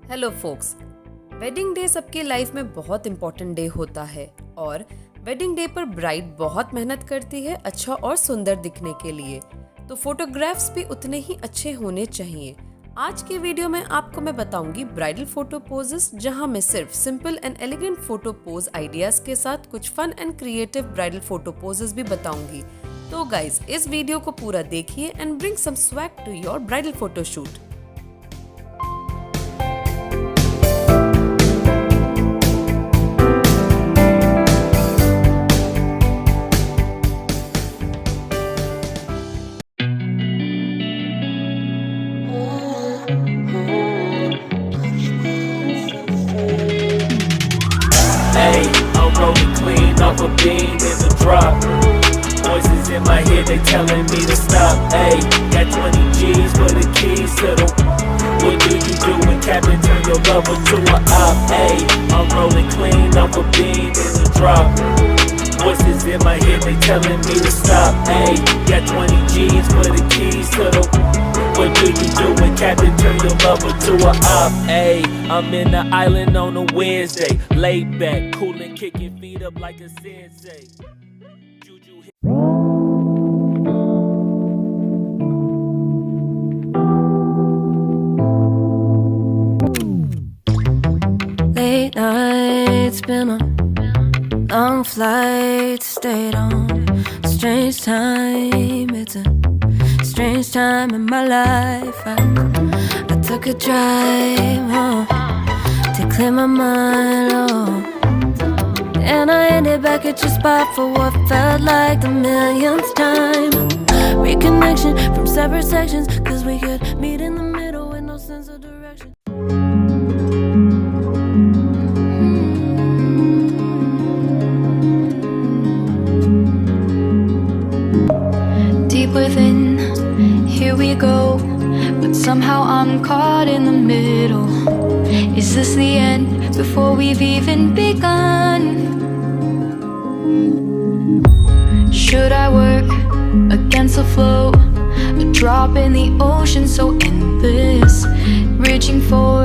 Hello focus, wedding day सबके life में बहुत इम्पोर्टेंट डे होता है और वेडिंग डे पर ब्राइड बहुत मेहनत करती है अच्छा और सुंदर दिखने के लिए, तो फोटोग्राफ्स भी उतने ही अच्छे होने चाहिए। आज की वीडियो में आपको मैं बताऊंगी ब्राइडल फोटो पोजेस, जहां मैं सिर्फ simple and elegant photo pose ideas के साथ कुछ fun and creative bridal photo poses भी बताऊंगी। तो गाइज, इस वीडियो को पूरा देखिए and bring some swag to your bridal photoshoot. I'm rolling clean off a bean in the drop. Voices in my head, they telling me to stop. Ayy, got 20 G's for the keys to the. What do you do when Captain turn your lover to an op? Ayy, I'm rolling clean off a bean in the drop. Voices in my head, they telling me to stop. Ayy, got 20 G's for the keys to the. What do you do when Captain turn your lover to an op? Ayy, I'm in the island on a Wednesday, laid back, coolin', kicking feet up like a sensei. Juju hit. Late nights, been on long flights, stayed on strange time. It's a strange time in my life. I took a drive home to clear my mind, and I ended back at your spot for what felt like the millionth time. Reconnection from separate sections, 'cause we could meet in the middle with no sense of direction. Deep within, here we go, but somehow I'm caught in the middle. Is this the end before we've even begun? Should I work against the flow? A drop in the ocean so endless, reaching for